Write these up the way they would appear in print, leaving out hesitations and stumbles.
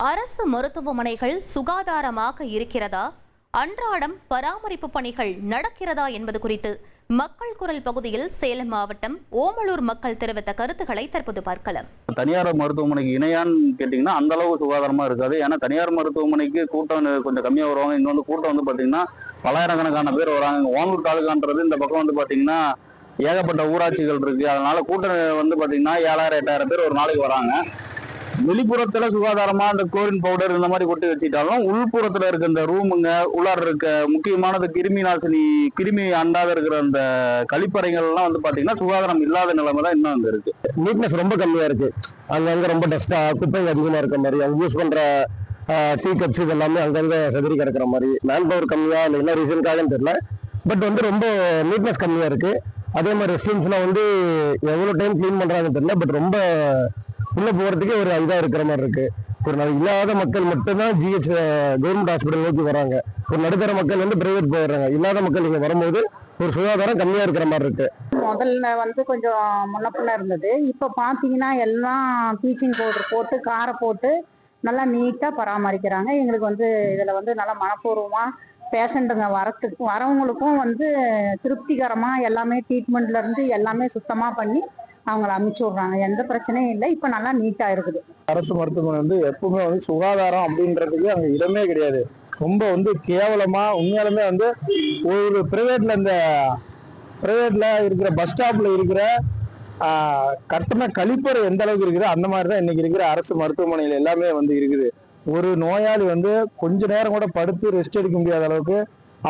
அரசு மருத்துவமனைகள் சுகாதாரமாக இருக்கிறதா, அன்றாடம் பராமரிப்பு பணிகள் நடக்கிறதா என்பது குறித்து மக்கள் குரல் பகுதியில் சேலம் மாவட்டம் ஓமலூர் மக்கள் தெரிவித்த கருத்துக்களை தற்போது பார்க்கலாம். தனியார் மருத்துவமனைக்கு இணையான்னு கேட்டீங்கன்னா அந்த அளவு சுகாதாரமா இருக்காது. ஏன்னா தனியார் மருத்துவமனைக்கு கூட்டம் கொஞ்சம் கம்மியா வருவாங்க. இன்னொன்று கூட்டம் வந்து பாத்தீங்கன்னா பல்லாயிரக்கணக்கான பேர் வராங்க. ஓமலூர் தாலுகான்றது இந்த பக்கம் வந்து பாத்தீங்கன்னா ஏகப்பட்ட ஊராட்சிகள் இருக்கு. அதனால கூட்டம் வந்து பாத்தீங்கன்னா 7000 8000 பேர் ஒரு நாளைக்கு வராங்க. வெளிப்புறத்துல சுகாதாரமா இந்த குளோரின் பவுடர் இந்த மாதிரி கொட்டி வச்சுட்டாலும் உள்புறத்துல இருக்க இந்த ரூமுங்க, உள்ளார இருக்க முக்கியமானது கிருமி நாசினி, கிருமி அண்டாத இருக்கிற அந்த கழிப்பறைகள் எல்லாம் வந்து பாத்தீங்கன்னா சுகாதாரம் இல்லாத நிலைமை தான் இன்னும் அங்க இருக்கு. நீட்னஸ் ரொம்ப கம்மியா இருக்கு. அங்கங்க ரொம்ப டஸ்டா, குப்பை அதிகமா இருக்க மாதிரி, அவங்க யூஸ் பண்ற டீ கப்ஸ் இது எல்லாமே அங்கங்க செதறி கிடக்குற மாதிரி, மேன் பவர் கம்மியா இல்லை என்ன ரீசனுக்காகன்னு தெரியல. பட் வந்து ரொம்ப நீட்னஸ் கம்மியா இருக்கு. அதே மாதிரி ரெஸ்ட்ரூம்ஸ்லாம் வந்து எவ்வளோ டைம் கிளீன் பண்றாங்கன்னு தெரியல. பட் ரொம்ப உள்ள போகிறதுக்கே ஒரு இதா இருக்கிற மாதிரி இருக்கு. ஒரு இல்லாத மக்கள் மட்டும்தான் ஜிஹெச் கவர்மெண்ட் ஹாஸ்பிட்டல் நோக்கி வராங்க. ஒரு நடுத்தர மக்கள் வந்து பிரைவேட் போயிடுறாங்க. இல்லாத மக்கள் இங்கே வரும்போது ஒரு சுகாதாரம் கம்மியா இருக்கிற மாதிரி இருக்கு. முதல்ல வந்து கொஞ்சம் முன்னப்பின்ன இருந்தது. இப்போ பார்த்தீங்கன்னா எல்லாம் ப்ளீச்சிங் பவுடர் போட்டு காரை போட்டு நல்லா நீட்டாக பராமரிக்கிறாங்க. எங்களுக்கு வந்து இதில் வந்து நல்லா மனப்பூர்வமாக பேஷண்ட்டுங்க வரவங்களுக்கும் வந்து திருப்திகரமாக எல்லாமே ட்ரீட்மெண்ட்லேருந்து எல்லாமே சுத்தமாக பண்ணி அவங்கள அனுப்பிச்சி விட்றாங்க. எந்த பிரச்சனையும் இல்லை. இப்போ நல்லா நீட்டாக இருக்குது. அரசு மருத்துவமனை வந்து எப்பவுமே வந்து சுகாதாரம் அப்படின்றதுக்கு அங்கே இடமே கிடையாது. ரொம்ப வந்து கேவலமா உண்மையாலுமே வந்து ஒரு பிரைவேட்ல இருக்கிற பஸ் ஸ்டாப்ல இருக்கிற கட்டண கழிப்பறை எந்த அளவுக்கு இருக்குது அந்த மாதிரி தான் இன்னைக்கு இருக்கிற அரசு மருத்துவமனைகள் எல்லாமே வந்து இருக்குது. ஒரு நோயாளி வந்து கொஞ்ச நேரம் கூட படுத்து ரெஸ்ட் எடுக்க முடியாத அளவுக்கு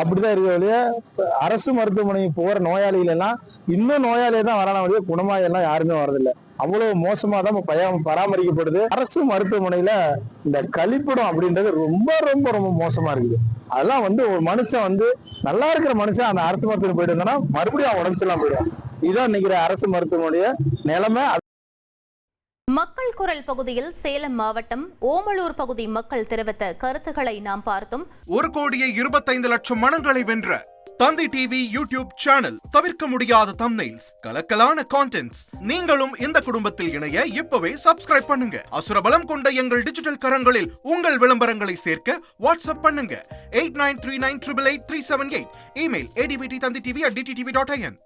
அப்படிதான் இருக்க வழிய அரசு மருத்துவமனை போற நோயாளிகள் எல்லாம் இன்னும் நோயாளியே தான் வரான வழிய குணமாயெல்லாம் யாருமே வரதில்லை. அவ்வளவு மோசமா தான் பராமரிக்கப்படுது. அரசு மருத்துவமனையில இந்த கழிப்பிடம் அப்படின்றது ரொம்ப ரொம்ப ரொம்ப மோசமா இருக்குது. அதெல்லாம் வந்து ஒரு மனுஷன் வந்து நல்லா இருக்கிற மனுஷன் அந்த அரசு மருத்துவமனை போயிட்டு இருந்தானா மறுபடியும் அவன் உடம்புலாம் போயிடுவான். இதுதான் இன்னைக்கு அரசு மருத்துவமனைய நிலைமை. மக்கள் குரல் பகுதியில் சேலம் மாவட்டம் ஓமலூர் பகுதி மக்கள் தெரிவித்த கருத்துக்களை நாம் பார்த்தோம். 1,25,00,000 மனங்களை வென்ற தந்தி டிவி யூடியூப் சேனல். தவிர்க்க முடியாத தம்ப்நெயில்ஸ், கலக்கலான கான்டென்ட்ஸ். நீங்களும் இந்த குடும்பத்தில் இணைய இப்பவே சப்ஸ்கிரைப் பண்ணுங்க. அசுரபலம் கொண்ட எங்கள் டிஜிட்டல் கரங்களில் உங்கள் விளம்பரங்களை சேர்க்க வாட்ஸ்அப் பண்ணுங்க 8939888378. Email advttanditv@dttv.in.